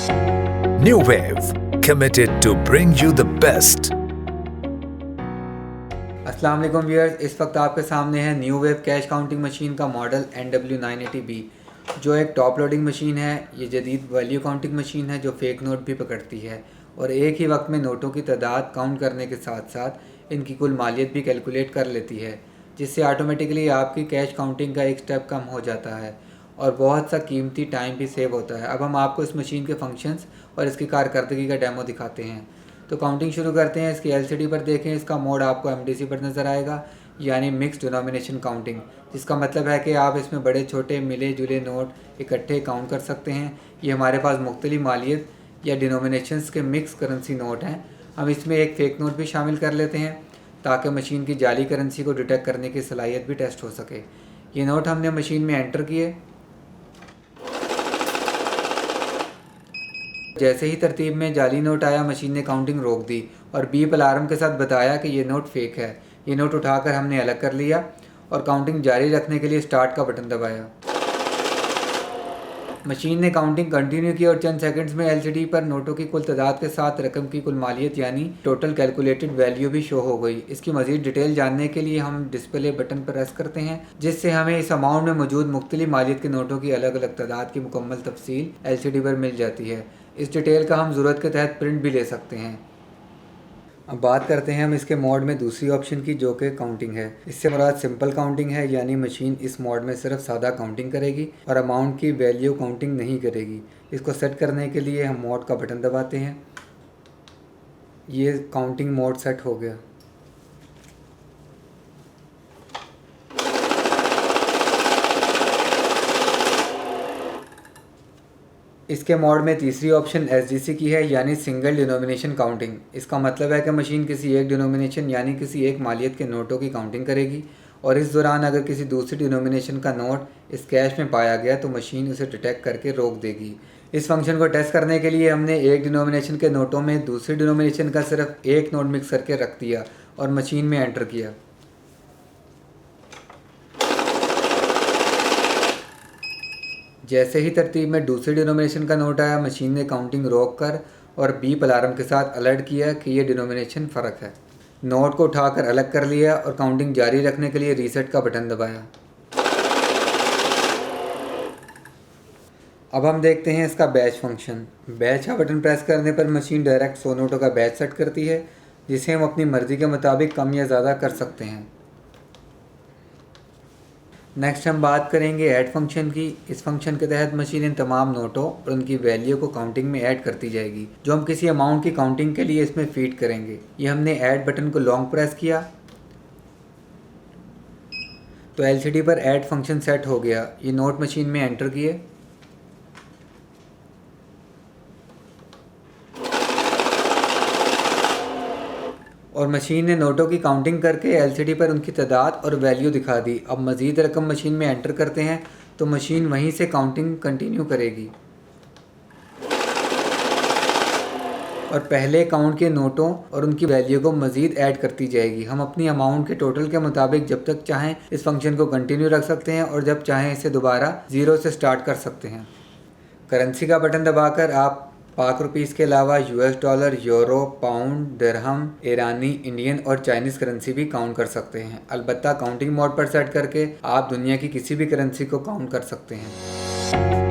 New Wave, committed to bring you the best. अस्सलाम वालेकुम viewers, इस वक्त आपके सामने है new wave cash counting machine का मॉडल NW980B, जो एक टॉप लोडिंग मशीन है। ये जदीद वैल्यू काउंटिंग मशीन है जो फेक नोट भी पकड़ती है और एक ही वक्त में नोटों की तादाद काउंट करने के साथ साथ इनकी कुल मालियत भी कैलकुलेट कर लेती है, जिससे ऑटोमेटिकली आपकी कैश काउंटिंग का एक स्टेप कम हो जाता है और बहुत सा कीमती टाइम भी सेव होता है। अब हम आपको इस मशीन के फंक्शंस और इसकी कारकर्दगी का डेमो दिखाते हैं। तो काउंटिंग शुरू करते हैं। इसकी LCD पर देखें, इसका मोड आपको MDC पर नज़र आएगा, यानी मिक्स डिनोमिनेशन काउंटिंग, जिसका मतलब है कि आप इसमें बड़े छोटे मिले जुले नोट इकट्ठे काउंट कर सकते हैं। ये हमारे पास मुख्तलिफ मालियत या डिनोमिनेशंस के मिक्स करेंसी नोट हैं। हम इसमें एक फ़ेक नोट भी शामिल कर लेते हैं ताकि मशीन की जाली करेंसी को डिटेक्ट करने की सलाहियत भी टेस्ट हो सके। ये नोट हमने मशीन में एंटर किए। जैसे ही तरतीब में जाली नोट आया, मशीन ने काउंटिंग रोक दी और बीप अलार्म के साथ बताया कि ये नोट फेक है। ये नोट उठाकर हमने अलग कर लिया और काउंटिंग जारी रखने के लिए स्टार्ट का बटन दबाया। मशीन ने काउंटिंग कंटिन्यू की और चंद सेकंड्स में LCD पर नोटों की कुल तादाद के साथ रकम की कुल मालियत यानी टोटल कैलकुलेटेड वैल्यू भी शो हो गई। इसकी मज़ीद डिटेल जानने के लिए हम डिस्प्ले बटन पर प्रेस करते हैं, जिससे हमें इस अमाउंट में मौजूद मुख्तलिफ मालियत के नोटों की अलग अलग तादाद की मुकम्मल तफसील LCD पर मिल जाती है। इस डिटेल का हम ज़रूरत के तहत प्रिंट भी ले सकते हैं। अब बात करते हैं हम इसके मोड में दूसरी ऑप्शन की, जो कि काउंटिंग है। इससे मुराद सिंपल काउंटिंग है, यानी मशीन इस मोड में सिर्फ सादा काउंटिंग करेगी और अमाउंट की वैल्यू काउंटिंग नहीं करेगी। इसको सेट करने के लिए हम मोड का बटन दबाते हैं। ये काउंटिंग मोड सेट हो गया। इसके मोड में तीसरी ऑप्शन SDC की है, यानी सिंगल डिनोमिनेशन काउंटिंग। इसका मतलब है कि मशीन किसी एक डिनोमिनेशन यानी किसी एक मालियत के नोटों की काउंटिंग करेगी और इस दौरान अगर किसी दूसरी डिनोमिनेशन का नोट इस कैश में पाया गया तो मशीन उसे डिटेक्ट करके रोक देगी। इस फंक्शन को टेस्ट करने के लिए हमने एक डिनोमिनेशन के नोटों में दूसरी डिनोमिनेशन का सिर्फ एक नोट मिक्स करके रख दिया और मशीन में एंटर किया। जैसे ही तरतीब में दूसरी डिनोमिनेशन का नोट आया, मशीन ने काउंटिंग रोक कर और बीप अलार्म के साथ अलर्ट किया कि यह डिनोमिनेशन फ़र्क है। नोट को उठाकर अलग कर लिया और काउंटिंग जारी रखने के लिए रीसेट का बटन दबाया। अब हम देखते हैं इसका बैच फंक्शन। बैच का बटन प्रेस करने पर मशीन डायरेक्ट 100 नोटों का बैच सेट करती है, जिसे हम अपनी मर्ज़ी के मुताबिक कम या ज़्यादा कर सकते हैं। नेक्स्ट हम बात करेंगे ऐड फंक्शन की। इस फंक्शन के तहत मशीन इन तमाम नोटों और उनकी वैल्यू को काउंटिंग में ऐड करती जाएगी, जो हम किसी अमाउंट की काउंटिंग के लिए इसमें फीड करेंगे। ये हमने ऐड बटन को लॉन्ग प्रेस किया तो LCD पर ऐड फंक्शन सेट हो गया। ये नोट मशीन में एंटर किए और मशीन ने नोटों की काउंटिंग करके LCD पर उनकी तादाद और वैल्यू दिखा दी। अब मज़ीद रकम मशीन में एंटर करते हैं तो मशीन वहीं से काउंटिंग कंटिन्यू करेगी और पहले काउंट के नोटों और उनकी वैल्यू को मज़ीद ऐड करती जाएगी। हम अपनी अमाउंट के टोटल के मुताबिक जब तक चाहें इस फंक्शन को कंटिन्यू रख सकते हैं और जब चाहें इसे दोबारा ज़ीरो से स्टार्ट कर सकते हैं। करेंसी का बटन दबाकर आप पाक रुपीस के अलावा US डॉलर, यूरो, पाउंड, दिरहम, ईरानी, इंडियन और चाइनीज़ करेंसी भी काउंट कर सकते हैं। अलबत्ता काउंटिंग मोड पर सेट करके आप दुनिया की किसी भी करेंसी को काउंट कर सकते हैं।